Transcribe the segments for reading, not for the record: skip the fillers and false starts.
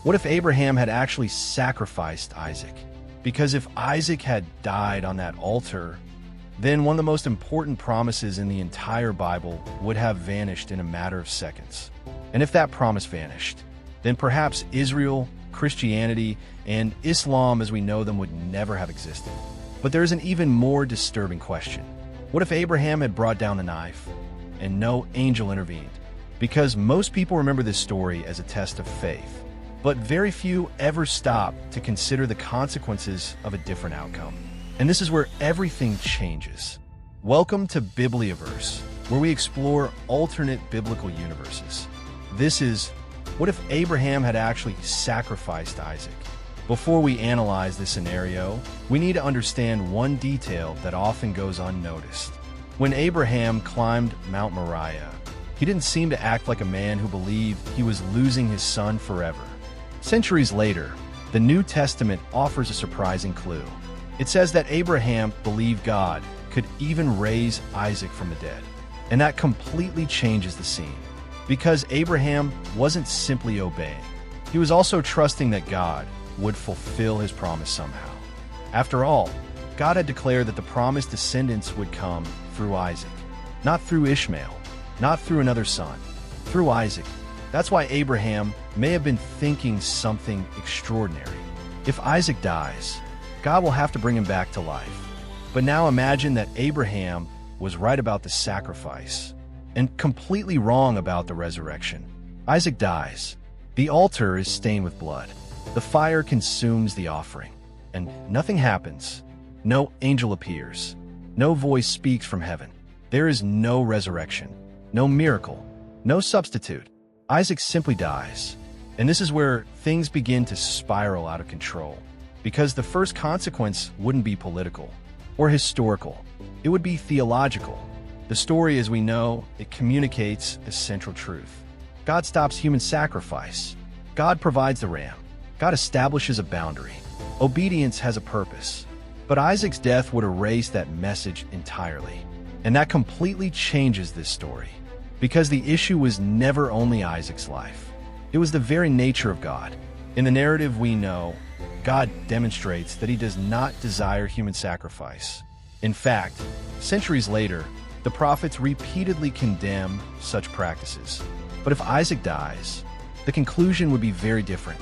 What if Abraham had actually sacrificed Isaac? Because if Isaac had died on that altar, then one of the most important promises in the entire Bible would have vanished in a matter of seconds. And if that promise vanished, then perhaps Israel, Christianity, and Islam as we know them would never have existed. But there's an even more disturbing question. What if Abraham had brought down the knife and no angel intervened? Because most people remember this story as a test of faith, but very few ever stop to consider the consequences of a different outcome. And this is where everything changes. Welcome to Bibliaverse, where we explore alternate biblical universes. This is, what if Abraham had actually sacrificed Isaac? Before we analyze this scenario, we need to understand one detail that often goes unnoticed. When Abraham climbed Mount Moriah, he didn't seem to act like a man who believed he was losing his son forever. Centuries later, the New Testament offers a surprising clue. It says that Abraham believed God could even raise Isaac from the dead. And that completely changes the scene. Because Abraham wasn't simply obeying. He was also trusting that God would fulfill his promise somehow. After all, God had declared that the promised descendants would come through Isaac. Not through Ishmael, not through another son, through Isaac. That's why Abraham may have been thinking something extraordinary. If Isaac dies, God will have to bring him back to life. But now imagine that Abraham was right about the sacrifice and completely wrong about the resurrection. Isaac dies. The altar is stained with blood. The fire consumes the offering, and nothing happens. No angel appears. No voice speaks from heaven. There is no resurrection, no miracle, no substitute. Isaac simply dies. And this is where things begin to spiral out of control. Because the first consequence wouldn't be political or historical. It would be theological. The story, as we know, it communicates a central truth. God stops human sacrifice. God provides the ram. God establishes a boundary. Obedience has a purpose. But Isaac's death would erase that message entirely. And that completely changes this story. Because the issue was never only Isaac's life. It was the very nature of God. In the narrative we know, God demonstrates that he does not desire human sacrifice. In fact, centuries later, the prophets repeatedly condemn such practices. But if Isaac dies, the conclusion would be very different.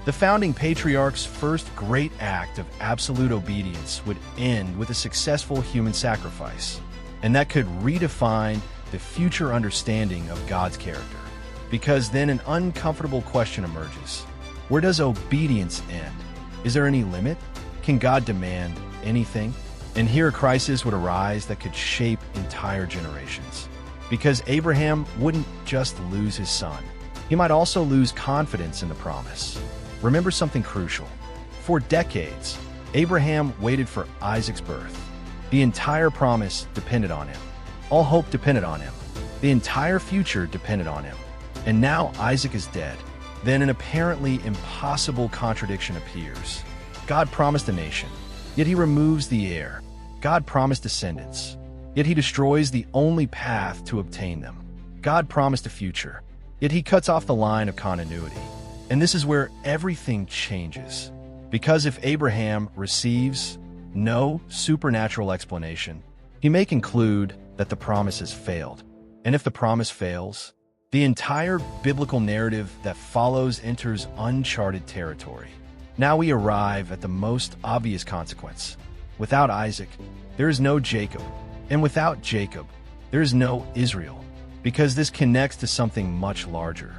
The founding patriarch's first great act of absolute obedience would end with a successful human sacrifice. And that could redefine the future understanding of God's character. Because then an uncomfortable question emerges. Where does obedience end? Is there any limit? Can God demand anything? And here a crisis would arise that could shape entire generations. Because Abraham wouldn't just lose his son. He might also lose confidence in the promise. Remember something crucial. For decades, Abraham waited for Isaac's birth. The entire promise depended on him. All hope depended on him. The entire future depended on him. And now Isaac is dead. Then an apparently impossible contradiction appears. God promised a nation, yet he removes the heir. God promised descendants, yet he destroys the only path to obtain them. God promised a future, yet he cuts off the line of continuity. And this is where everything changes. Because if Abraham receives no supernatural explanation, he may conclude that the promise has failed. And if the promise fails, the entire biblical narrative that follows enters uncharted territory. Now we arrive at the most obvious consequence. Without Isaac, there is no Jacob. And without Jacob, there is no Israel. Because this connects to something much larger.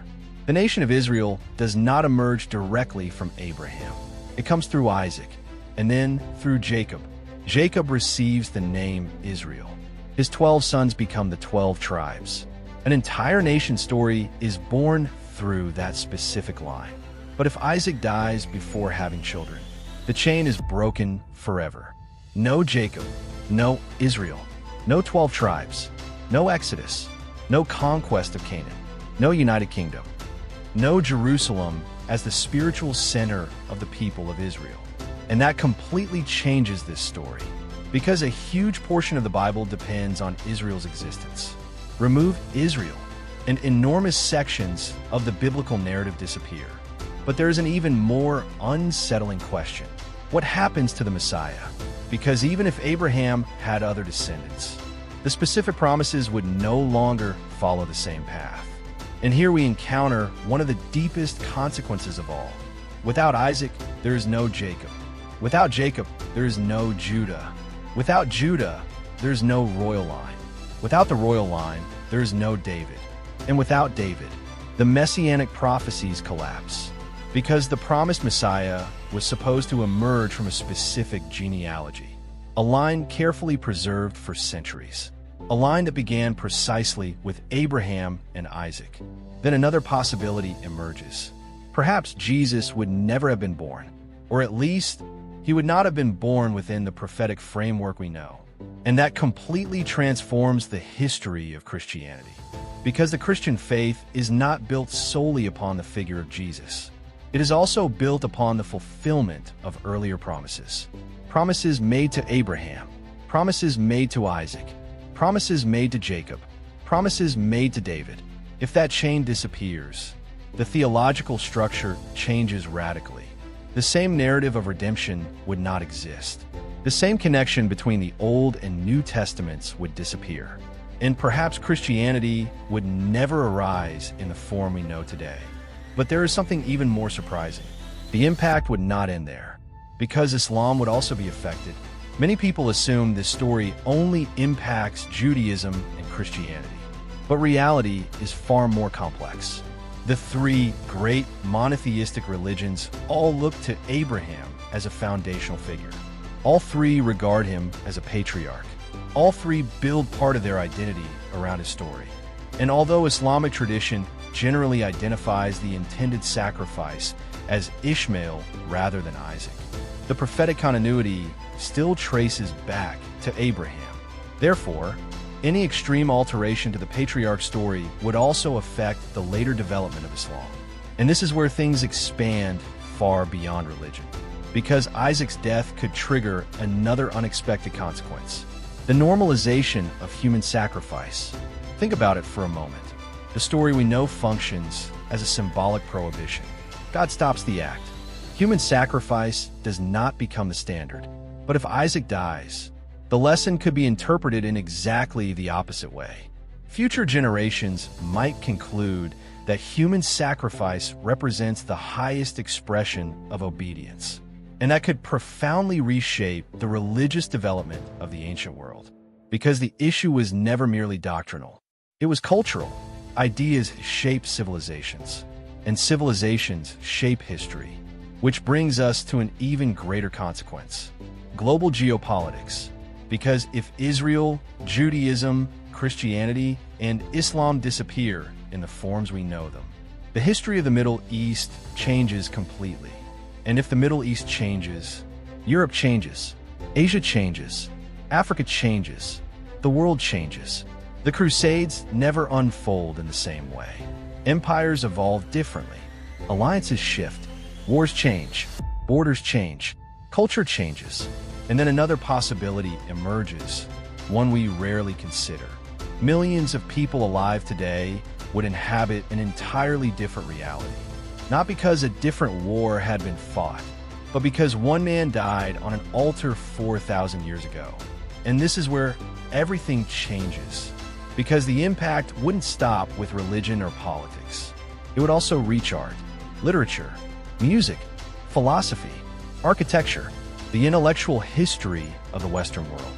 The nation of Israel does not emerge directly from Abraham. It comes through Isaac, and then through Jacob. Jacob receives the name Israel. His 12 sons become the 12 tribes. An entire nation story is born through that specific line. But if Isaac dies before having children, the chain is broken forever. No Jacob, no Israel, no 12 tribes, no Exodus, no conquest of Canaan, no United Kingdom, no Jerusalem as the spiritual center of the people of Israel. And that completely changes this story, because a huge portion of the Bible depends on Israel's existence. Remove Israel, and enormous sections of the biblical narrative disappear. But there's an even more unsettling question. What happens to the Messiah? Because even if Abraham had other descendants, the specific promises would no longer follow the same path. And here we encounter one of the deepest consequences of all. Without Isaac, there is no Jacob. Without Jacob, there is no Judah. Without Judah, there is no royal line. Without the royal line, there is no David. And without David, the messianic prophecies collapse. Because the promised Messiah was supposed to emerge from a specific genealogy, a line carefully preserved for centuries, a line that began precisely with Abraham and Isaac. Then another possibility emerges. Perhaps Jesus would never have been born, or at least he would not have been born within the prophetic framework we know. And that completely transforms the history of Christianity. Because the Christian faith is not built solely upon the figure of Jesus. It is also built upon the fulfillment of earlier promises. Promises made to Abraham, promises made to Isaac, promises made to Jacob, promises made to David. If that chain disappears, the theological structure changes radically. The same narrative of redemption would not exist. The same connection between the Old and New Testaments would disappear. And perhaps Christianity would never arise in the form we know today. But there is something even more surprising. The impact would not end there. Because Islam would also be affected, many people assume this story only impacts Judaism and Christianity. But reality is far more complex. The three great monotheistic religions all look to Abraham as a foundational figure. All three regard him as a patriarch. All three build part of their identity around his story. And although Islamic tradition generally identifies the intended sacrifice as Ishmael rather than Isaac, the prophetic continuity still traces back to Abraham. Therefore, any extreme alteration to the patriarch story would also affect the later development of Islam. And this is where things expand far beyond religion. Because Isaac's death could trigger another unexpected consequence: the normalization of human sacrifice. Think about it for a moment. The story we know functions as a symbolic prohibition. God stops the act. Human sacrifice does not become the standard. But if Isaac dies, the lesson could be interpreted in exactly the opposite way. Future generations might conclude that human sacrifice represents the highest expression of obedience, and that could profoundly reshape the religious development of the ancient world. Because the issue was never merely doctrinal. It was cultural. Ideas shape civilizations, and civilizations shape history, which brings us to an even greater consequence: global geopolitics. Because if Israel, Judaism, Christianity, and Islam disappear in the forms we know them, the history of the Middle East changes completely. And if the Middle East changes, Europe changes, Asia changes, Africa changes, the world changes. The Crusades never unfold in the same way. Empires evolve differently. Alliances shift. Wars change. Borders change. Culture changes. And then another possibility emerges, one we rarely consider. Millions of people alive today would inhabit an entirely different reality. Not because a different war had been fought, but because one man died on an altar 4,000 years ago. And this is where everything changes. Because the impact wouldn't stop with religion or politics. It would also reach art, literature, music, philosophy, architecture, the intellectual history of the Western world.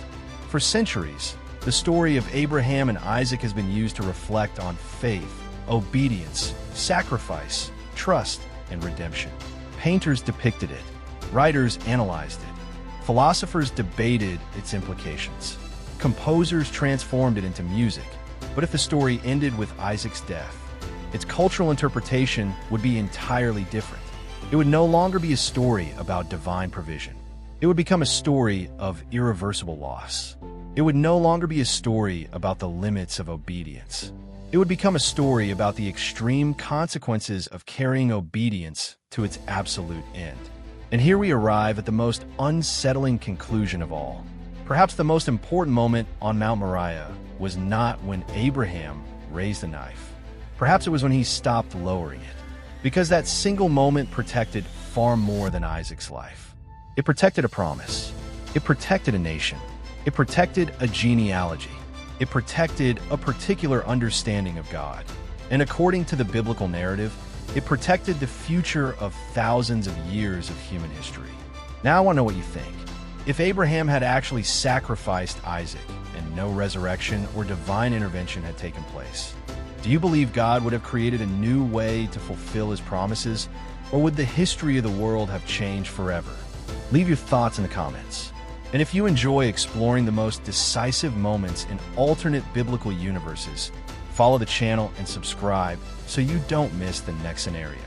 For centuries, the story of Abraham and Isaac has been used to reflect on faith, obedience, sacrifice, trust, and redemption. Painters depicted it. Writers analyzed it. Philosophers debated its implications. Composers transformed it into music. But if the story ended with Isaac's death, its cultural interpretation would be entirely different. It would no longer be a story about divine provision. It would become a story of irreversible loss. It would no longer be a story about the limits of obedience. It would become a story about the extreme consequences of carrying obedience to its absolute end. And here we arrive at the most unsettling conclusion of all. Perhaps the most important moment on Mount Moriah was not when Abraham raised the knife. Perhaps it was when he stopped lowering it. Because that single moment protected far more than Isaac's life. It protected a promise. It protected a nation. It protected a genealogy. It protected a particular understanding of God. And according to the biblical narrative, it protected the future of thousands of years of human history. Now I want to know what you think. If Abraham had actually sacrificed Isaac and no resurrection or divine intervention had taken place, do you believe God would have created a new way to fulfill his promises, or would the history of the world have changed forever? Leave your thoughts in the comments. And if you enjoy exploring the most decisive moments in alternate biblical universes, follow the channel and subscribe so you don't miss the next scenario.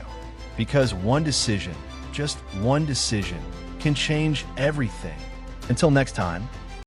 Because one decision, just one decision, can change everything. Until next time,